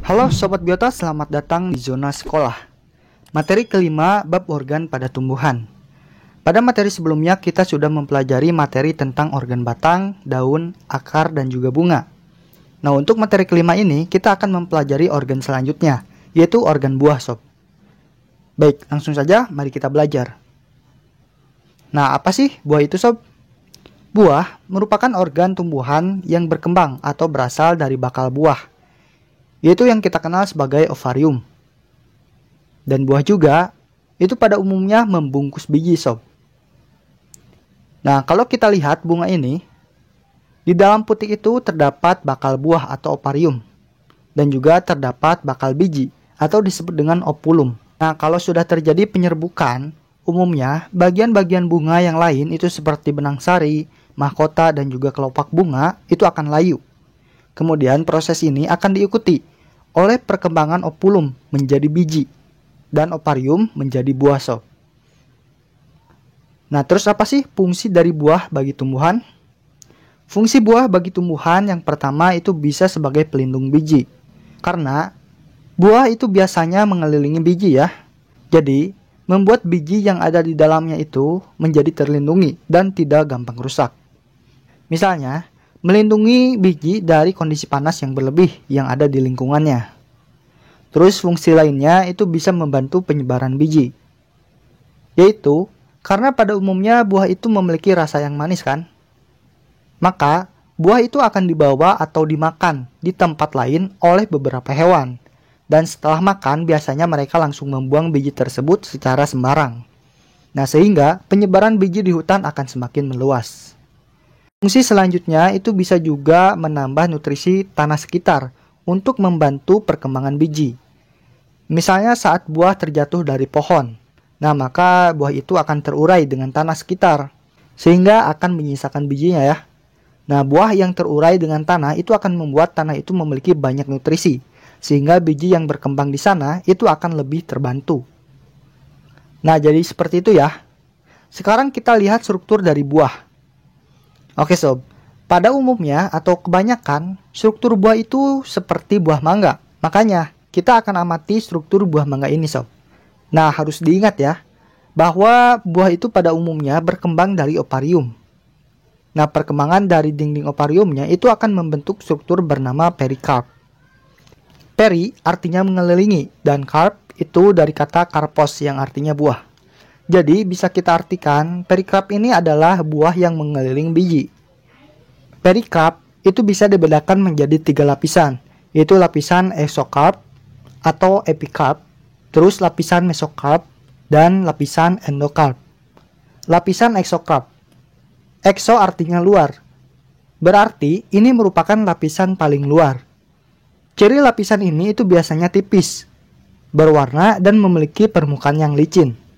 Halo Sobat Biota, selamat datang di Zona Sekolah. Materi kelima, bab organ pada tumbuhan. Pada materi sebelumnya kita sudah mempelajari materi tentang organ batang, daun, akar, dan juga bunga. Nah, untuk materi kelima ini kita akan mempelajari organ selanjutnya, yaitu organ buah, Sob. Baik, langsung saja mari kita belajar. Nah, apa sih buah itu, Sob? Buah merupakan organ tumbuhan yang berkembang atau berasal dari bakal buah, yaitu yang kita kenal sebagai ovarium. Dan buah juga itu pada umumnya membungkus biji, Sob. Nah, kalau kita lihat bunga ini, di dalam putik itu terdapat bakal buah atau ovarium, dan juga terdapat bakal biji atau disebut dengan ovulum. Nah, kalau sudah terjadi penyerbukan, umumnya bagian-bagian bunga yang lain itu seperti benang sari, mahkota, dan juga kelopak bunga itu akan layu. Kemudian proses ini akan diikuti oleh perkembangan ovulum menjadi biji dan ovarium menjadi buah, Sob. Nah, terus apa sih fungsi dari buah bagi tumbuhan? Fungsi buah bagi tumbuhan yang pertama itu bisa sebagai pelindung biji. Karena buah itu biasanya mengelilingi biji ya. Jadi, membuat biji yang ada di dalamnya itu menjadi terlindungi dan tidak gampang rusak. Misalnya, melindungi biji dari kondisi panas yang berlebih yang ada di lingkungannya. Terus fungsi lainnya itu bisa membantu penyebaran biji. Yaitu, karena pada umumnya buah itu memiliki rasa yang manis kan? Maka, buah itu akan dibawa atau dimakan di tempat lain oleh beberapa hewan. Dan setelah makan, biasanya mereka langsung membuang biji tersebut secara sembarang. Nah, sehingga penyebaran biji di hutan akan semakin meluas. Fungsi selanjutnya itu bisa juga menambah nutrisi tanah sekitar untuk membantu perkembangan biji. Misalnya saat buah terjatuh dari pohon. Nah, maka buah itu akan terurai dengan tanah sekitar, sehingga akan menyisakan bijinya ya. Nah, buah yang terurai dengan tanah itu akan membuat tanah itu memiliki banyak nutrisi, sehingga biji yang berkembang di sana itu akan lebih terbantu. Nah, jadi seperti itu ya. Sekarang kita lihat struktur dari buah. Oke, Sob. Pada umumnya atau kebanyakan, struktur buah itu seperti buah mangga. Makanya, kita akan amati struktur buah mangga ini, Sob. Nah, harus diingat ya, bahwa buah itu pada umumnya berkembang dari ovarium. Nah, perkembangan dari dinding ovariumnya itu akan membentuk struktur bernama perikarp. Peri artinya mengelilingi, dan karp itu dari kata karpos yang artinya buah. Jadi bisa kita artikan perikarp ini adalah buah yang mengelilingi biji. Perikarp itu bisa dibedakan menjadi 3 lapisan, yaitu lapisan exokarp atau epikarp, terus lapisan mesokarp, dan lapisan endokarp. Lapisan exokarp. Exo artinya luar. Berarti ini merupakan lapisan paling luar. Ciri lapisan ini itu biasanya tipis, berwarna, dan memiliki permukaan yang licin.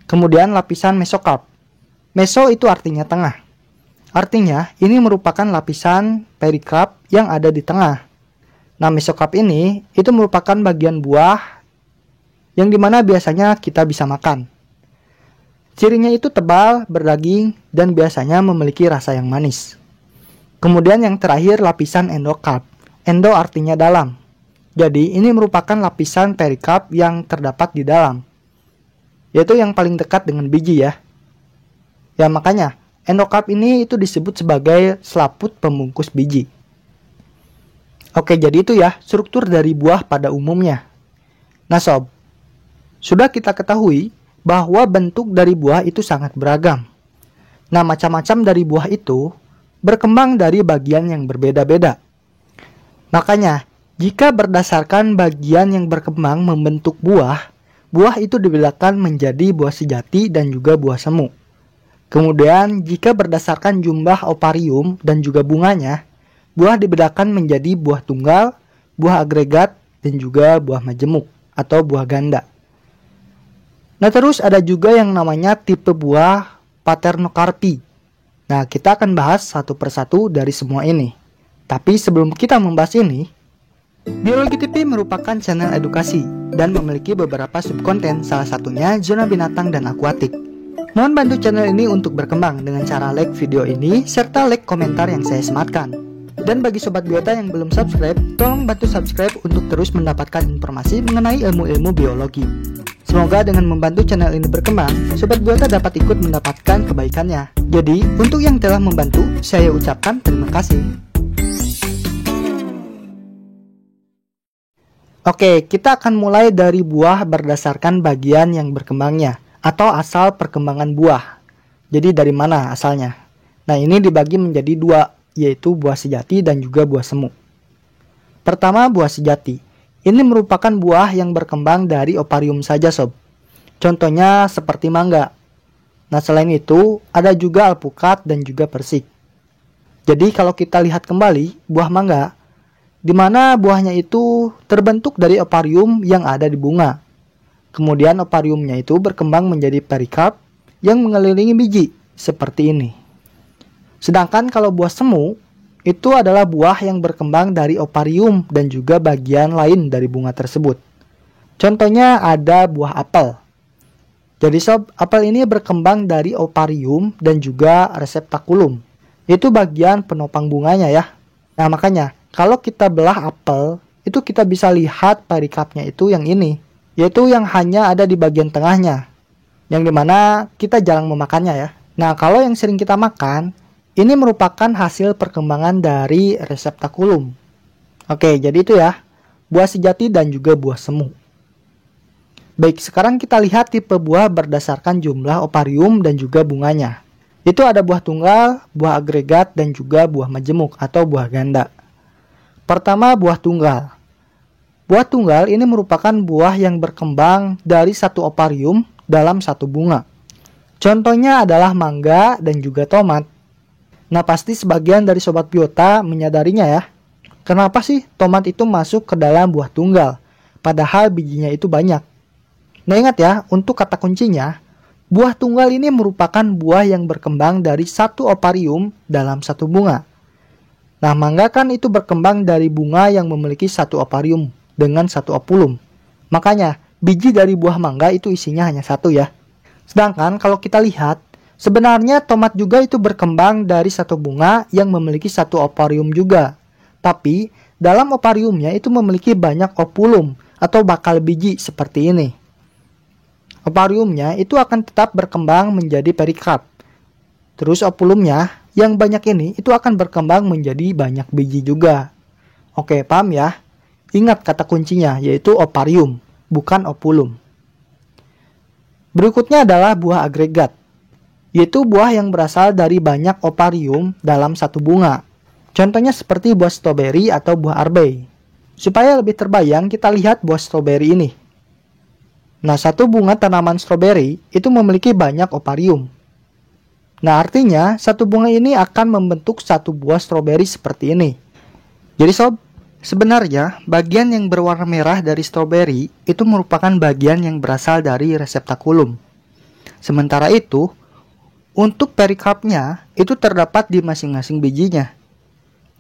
Kemudian lapisan mesokarp. Meso itu artinya tengah. Artinya ini merupakan lapisan perikarp yang ada di tengah. Nah, mesokarp ini itu merupakan bagian buah yang dimana biasanya kita bisa makan. Cirinya itu tebal, berdaging, dan biasanya memiliki rasa yang manis. Kemudian yang terakhir lapisan endokarp. Endo artinya dalam. Jadi ini merupakan lapisan perikarp yang terdapat di dalam, yaitu yang paling dekat dengan biji ya. Ya, makanya endokarp ini itu disebut sebagai selaput pembungkus biji. Oke, jadi itu ya struktur dari buah pada umumnya. Nah, Sob, sudah kita ketahui bahwa bentuk dari buah itu sangat beragam. Nah, macam-macam dari buah itu berkembang dari bagian yang berbeda-beda. Makanya, jika berdasarkan bagian yang berkembang membentuk buah, buah itu dibedakan menjadi buah sejati dan juga buah semu. Kemudian, jika berdasarkan jumlah ovarium dan juga bunganya, buah dibedakan menjadi buah tunggal, buah agregat, dan juga buah majemuk atau buah ganda. Nah, terus ada juga yang namanya tipe buah paternokarpi. Nah, kita akan bahas satu persatu dari semua ini. Tapi sebelum kita membahas ini, Biologi TV merupakan channel edukasi dan memiliki beberapa subkonten, salah satunya zona binatang dan akuatik. Mohon bantu channel ini untuk berkembang dengan cara like video ini serta like komentar yang saya sematkan. Dan bagi Sobat Biota yang belum subscribe, tolong bantu subscribe untuk terus mendapatkan informasi mengenai ilmu-ilmu biologi. Semoga dengan membantu channel ini berkembang, Sobat Biota dapat ikut mendapatkan kebaikannya. Jadi, untuk yang telah membantu, saya ucapkan terima kasih. Oke, kita akan mulai dari buah berdasarkan bagian yang berkembangnya, atau asal perkembangan buah. Jadi dari mana asalnya? Nah, ini dibagi menjadi dua, yaitu buah sejati dan juga buah semu. Pertama, buah sejati. Ini merupakan buah yang berkembang dari oparium saja, sob. Contohnya seperti mangga. Nah, selain itu, ada juga alpukat dan juga persik. Jadi, kalau kita lihat kembali, buah mangga, di mana buahnya itu terbentuk dari oparium yang ada di bunga. Kemudian opariumnya itu berkembang menjadi perikarp yang mengelilingi biji, seperti ini. Sedangkan kalau buah semu, itu adalah buah yang berkembang dari oparium dan juga bagian lain dari bunga tersebut. Contohnya ada buah apel. Jadi sob, apel ini berkembang dari oparium dan juga reseptakulum. Itu bagian penopang bunganya ya. Nah makanya, kalau kita belah apel, itu kita bisa lihat perikarpnya itu yang ini, yaitu yang hanya ada di bagian tengahnya, yang dimana kita jarang memakannya ya. Nah, kalau yang sering kita makan, ini merupakan hasil perkembangan dari reseptakulum. Oke, jadi itu ya, buah sejati dan juga buah semu. Baik, sekarang kita lihat tipe buah berdasarkan jumlah oparium dan juga bunganya. Itu ada buah tunggal, buah agregat, dan juga buah majemuk atau buah ganda. Pertama, buah tunggal. Buah tunggal ini merupakan buah yang berkembang dari satu oparium dalam satu bunga. Contohnya adalah mangga dan juga tomat. Nah, pasti sebagian dari Sobat Biota menyadarinya ya. Kenapa sih tomat itu masuk ke dalam buah tunggal, padahal bijinya itu banyak? Nah, ingat ya, untuk kata kuncinya, buah tunggal ini merupakan buah yang berkembang dari satu oparium dalam satu bunga. Nah, mangga kan itu berkembang dari bunga yang memiliki satu oparium dengan satu opulum. Makanya, biji dari buah mangga itu isinya hanya satu ya. Sedangkan kalau kita lihat, sebenarnya tomat juga itu berkembang dari satu bunga yang memiliki satu oparium juga. Tapi, dalam opariumnya itu memiliki banyak opulum atau bakal biji seperti ini. Opariumnya itu akan tetap berkembang menjadi perikarp. Terus opulumnya yang banyak ini itu akan berkembang menjadi banyak biji juga. Oke, paham ya? Ingat kata kuncinya, yaitu oparium, bukan opulum. Berikutnya adalah buah agregat, yaitu buah yang berasal dari banyak oparium dalam satu bunga. Contohnya seperti buah stroberi atau buah arbei. Supaya lebih terbayang, kita lihat buah stroberi ini. Nah, satu bunga tanaman stroberi itu memiliki banyak oparium. Nah, artinya satu bunga ini akan membentuk satu buah stroberi seperti ini. Jadi sob, sebenarnya bagian yang berwarna merah dari stroberi itu merupakan bagian yang berasal dari reseptakulum. Sementara itu, untuk perikarpnya itu terdapat di masing-masing bijinya.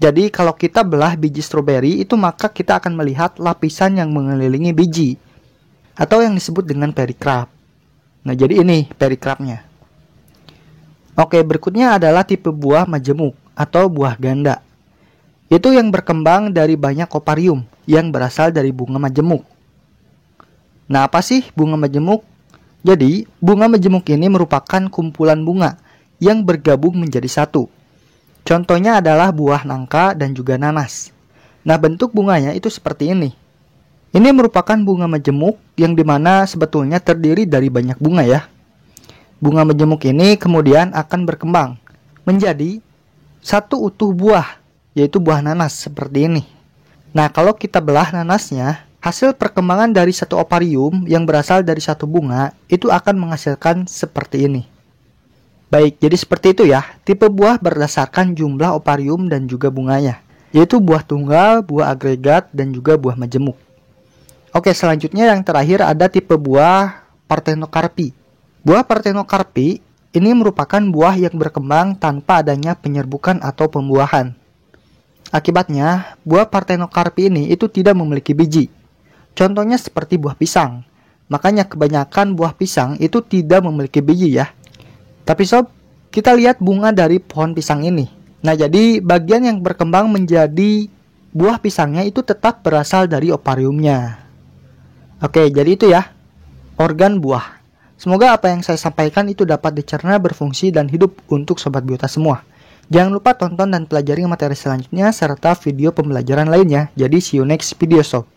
Jadi kalau kita belah biji stroberi itu maka kita akan melihat lapisan yang mengelilingi biji, atau yang disebut dengan perikarp. Nah, jadi ini perikarpnya. Oke, berikutnya adalah tipe buah majemuk atau buah ganda. Itu yang berkembang dari banyak oparium yang berasal dari bunga majemuk. Nah, apa sih bunga majemuk? Jadi, bunga majemuk ini merupakan kumpulan bunga yang bergabung menjadi satu. Contohnya adalah buah nangka dan juga nanas. Nah, bentuk bunganya itu seperti ini. Ini merupakan bunga majemuk yang dimana sebetulnya terdiri dari banyak bunga ya. Bunga majemuk ini kemudian akan berkembang menjadi satu utuh buah, yaitu buah nanas seperti ini. Nah, kalau kita belah nanasnya, hasil perkembangan dari satu oparium yang berasal dari satu bunga itu akan menghasilkan seperti ini. Baik, jadi seperti itu ya, tipe buah berdasarkan jumlah oparium dan juga bunganya, yaitu buah tunggal, buah agregat, dan juga buah majemuk. Oke, selanjutnya yang terakhir ada tipe buah parthenocarpi. Buah parthenocarpi ini merupakan buah yang berkembang tanpa adanya penyerbukan atau pembuahan. Akibatnya, buah parthenocarpi ini itu tidak memiliki biji. Contohnya seperti buah pisang. Makanya kebanyakan buah pisang itu tidak memiliki biji ya. Tapi sob, kita lihat bunga dari pohon pisang ini. Nah, jadi bagian yang berkembang menjadi buah pisangnya itu tetap berasal dari opariumnya. Oke, jadi itu ya, organ buah. Semoga apa yang saya sampaikan itu dapat dicerna, berfungsi, dan hidup untuk Sobat Biota semua. Jangan lupa tonton dan pelajari materi selanjutnya serta video pembelajaran lainnya. Jadi see you next video sob.